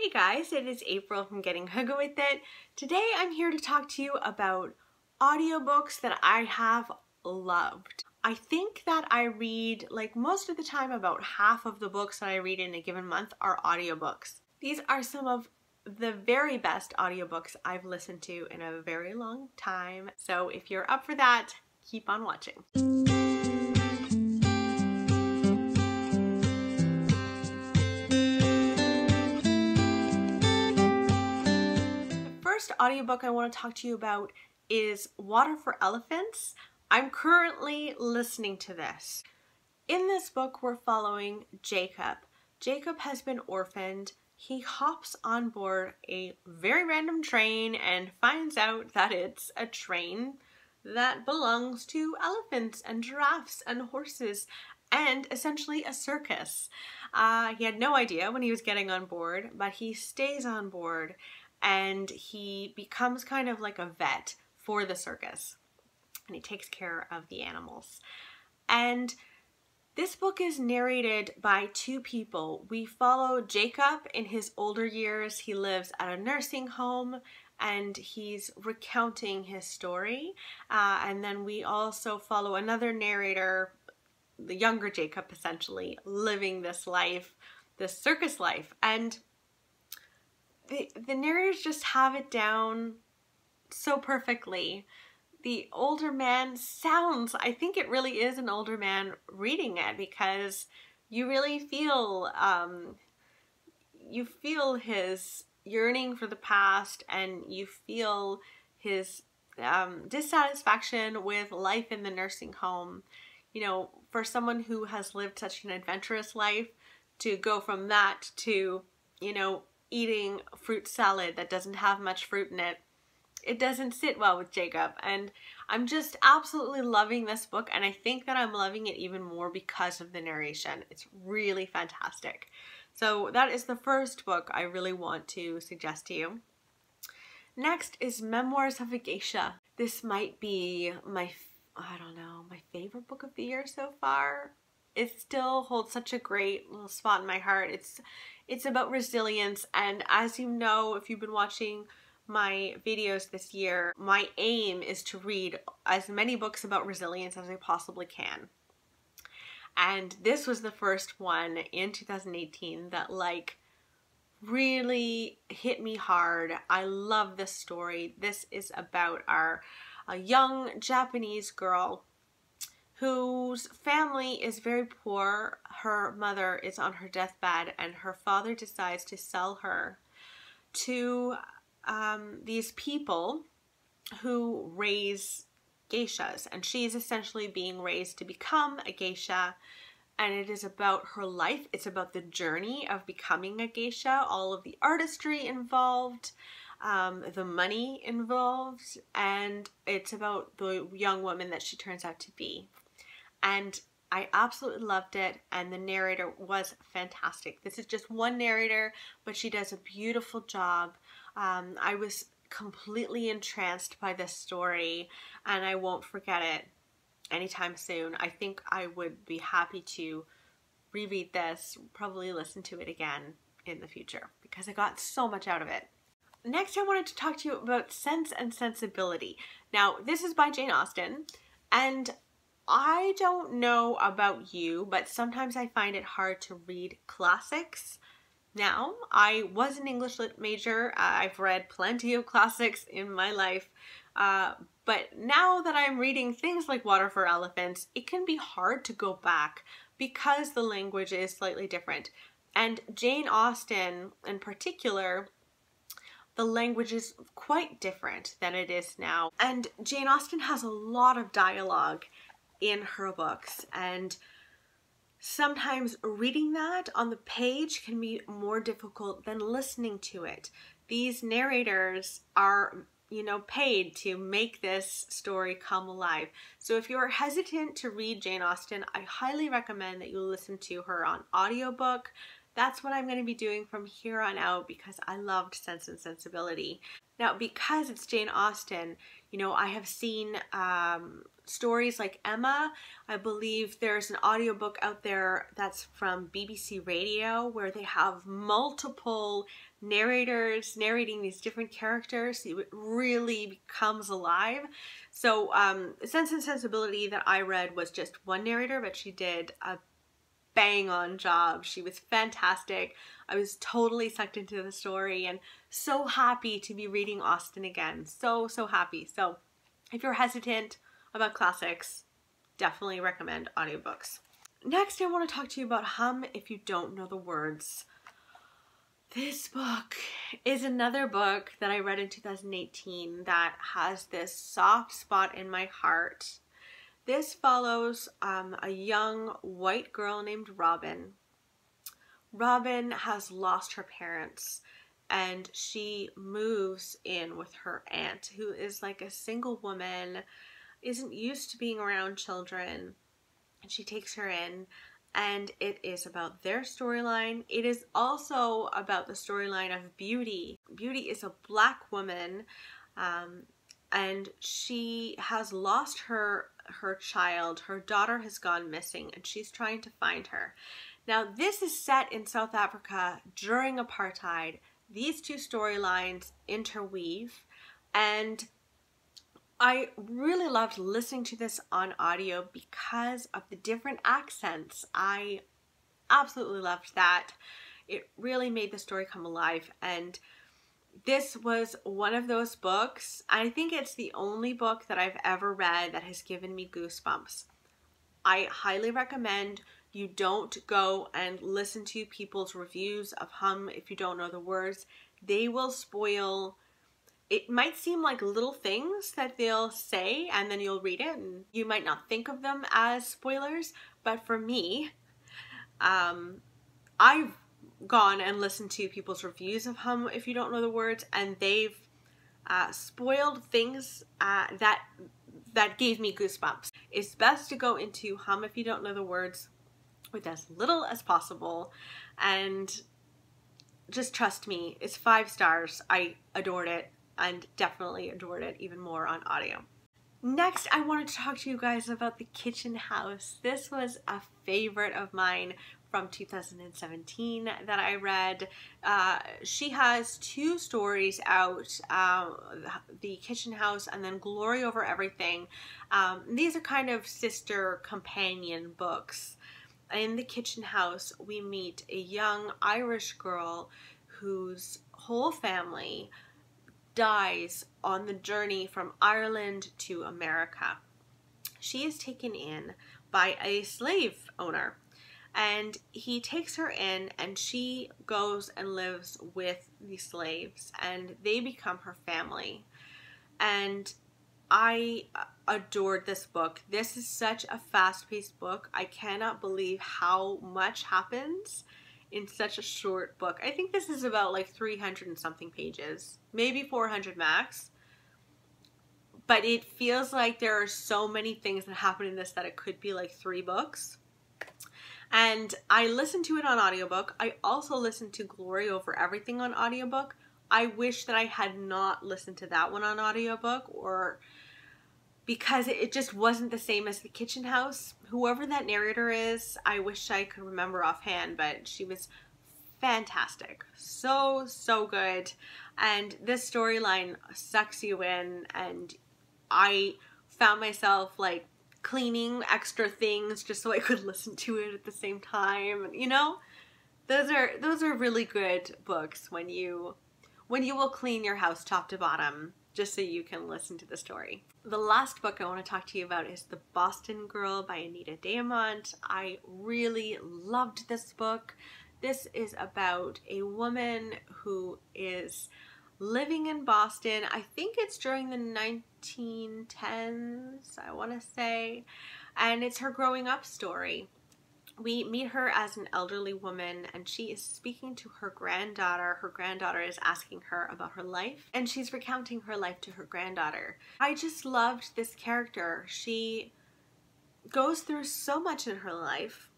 Hey guys, it is April from Getting Hygge With It. Today I'm here to talk to you about audiobooks that I have loved. I think that I read, like most of the time, about half of the books that I read in a given month are audiobooks. These are some of the very best audiobooks I've listened to in a very long time. So if you're up for that, keep on watching. First audiobook I want to talk to you about is Water for Elephants. I'm currently listening to this. In this book, we're following Jacob. Jacob has been orphaned. He hops on board a very random train and finds out that it's a train that belongs to elephants and giraffes and horses and essentially a circus. He had no idea when he was getting on board, but he stays on board and he becomes kind of like a vet for the circus, and he takes care of the animals. And this book is narrated by two people. We follow Jacob in his older years. He lives at a nursing home and he's recounting his story. And then we also follow another narrator, the younger Jacob essentially, living this life, this circus life. And the narrators just have it down so perfectly. The older man sounds, I think it really is an older man reading it, because you really feel, you feel his yearning for the past, and you feel his dissatisfaction with life in the nursing home. You know, for someone who has lived such an adventurous life, to go from that to, you know, eating fruit salad that doesn't have much fruit in it, it doesn't sit well with Jacob. And I'm just absolutely loving this book, and I think that I'm loving it even more because of the narration. It's really fantastic. So that is the first book I really want to suggest to you. Next is Memoirs of a Geisha. This might be my favorite book of the year so far. It still holds such a great little spot in my heart. It's about resilience, and as you know, if you've been watching my videos this year, my aim is to read as many books about resilience as I possibly can. And this was the first one in 2018 that really hit me hard. I love this story. This is about a young Japanese girl whose family is very poor. Her mother is on her deathbed, and her father decides to sell her to these people who raise geishas, and she's essentially being raised to become a geisha. And it is about her life. It's about the journey of becoming a geisha, all of the artistry involved, the money involved, and it's about the young woman that she turns out to be. And I absolutely loved it, and the narrator was fantastic. This is just one narrator, but she does a beautiful job. I was completely entranced by this story, and I won't forget it anytime soon. I think I would be happy to reread this, probably listen to it again in the future, because I got so much out of it. Next, I wanted to talk to you about Sense and Sensibility. Now, this is by Jane Austen, and I don't know about you, but sometimes I find it hard to read classics. Now, I was an English lit major. I've read plenty of classics in my life, but now that I'm reading things like Water for Elephants, it can be hard to go back because the language is slightly different. And Jane Austen in particular, the language is quite different than it is now. And Jane Austen has a lot of dialogue in her books, and sometimes reading that on the page can be more difficult than listening to it. These narrators are, you know, paid to make this story come alive. So if you're hesitant to read Jane Austen, I highly recommend that you listen to her on audiobook. That's what I'm going to be doing from here on out, because I loved Sense and Sensibility. Now, because it's Jane Austen, You know, I have seen stories like Emma. I believe there's an audiobook out there that's from BBC Radio where they have multiple narrators narrating these different characters. So it really becomes alive. So Sense and Sensibility that I read was just one narrator, but she did a bang on job. She was fantastic. I was totally sucked into the story and so happy to be reading Austen again. So happy. So if you're hesitant about classics, definitely recommend audiobooks. Next, I want to talk to you about Hum If You Don't Know the Words. This book is another book that I read in 2018 that has this soft spot in my heart. This follows a young white girl named Robin. Robin has lost her parents and she moves in with her aunt, who is like a single woman, isn't used to being around children, and she takes her in, and it is about their storyline. It is also about the storyline of Beauty. Beauty is a Black woman, and she has lost her child. Her daughter has gone missing and she's trying to find her. Now, this is set in South Africa during apartheid. These two storylines interweave, and I really loved listening to this on audio because of the different accents. I absolutely loved that. It really made the story come alive, and this was one of those books. I think it's the only book that I've ever read that has given me goosebumps. I highly recommend you don't go and listen to people's reviews of Hum If You Don't Know the Words. They will spoil. It might seem like little things that they'll say and then you'll read it and you might not think of them as spoilers, but for me, I've gone and listened to people's reviews of Hum If You Don't Know the Words, and they've spoiled things that gave me goosebumps. It's best to go into Hum If You Don't Know the Words with as little as possible, and just trust me, it's 5 stars. I adored it, and definitely adored it even more on audio. Next, I wanted to talk to you guys about The Kitchen House. This was a favorite of mine from 2017 that I read. She has 2 stories out, The Kitchen House and then Glory Over Everything. These are kind of sister companion books. In The Kitchen House, we meet a young Irish girl whose whole family dies on the journey from Ireland to America. She is taken in by a slave owner, and he takes her in, and she goes and lives with the slaves, and they become her family. And I adored this book. This is such a fast-paced book. I cannot believe how much happens in such a short book. I think this is about like 300 and something pages, maybe 400 max. But it feels like there are so many things that happen in this that it could be like 3 books. And I listened to it on audiobook. I also listened to Glory Over Everything on audiobook. I wish that I had not listened to that one on audiobook, or because it just wasn't the same as The Kitchen House. Whoever that narrator is, I wish I could remember offhand, but she was fantastic. So good. And this storyline sucks you in, and I found myself like cleaning extra things just so I could listen to it at the same time. You know, those are really good books when you will clean your house top to bottom just so you can listen to the story. The last book I want to talk to you about is The Boston Girl by Anita Diamant. I really loved this book. This is about a woman who is living in Boston. I think it's during the 1910s, I want to say, and it's her growing up story. We meet her as an elderly woman, and she is speaking to her granddaughter. Her granddaughter is asking her about her life, and she's recounting her life to her granddaughter. I just loved this character. She goes through so much in her life,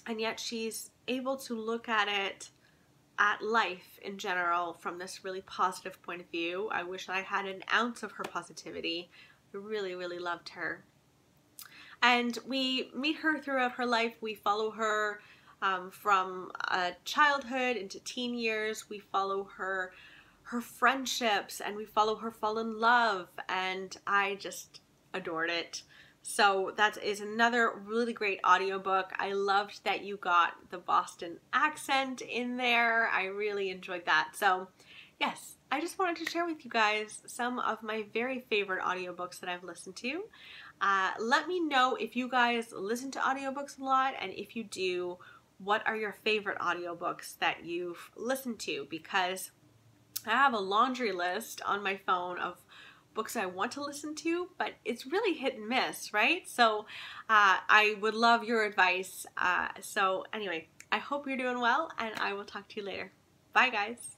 and yet she's able to look at it at life in general from this really positive point of view. I wish I had an ounce of her positivity. I really, really loved her. And we meet her throughout her life. We follow her from childhood into teen years. We follow her friendships, and we follow her fall in love, and I just adored it. So that is another really great audiobook. I loved that you got the Boston accent in there. I really enjoyed that. So yes, I just wanted to share with you guys some of my very favorite audiobooks that I've listened to. Let me know if you guys listen to audiobooks a lot, and if you do, what are your favorite audiobooks that you've listened to, because I have a laundry list on my phone of books I want to listen to, but it's really hit and miss, right? So I would love your advice. So anyway, I hope you're doing well, and I will talk to you later. Bye, guys.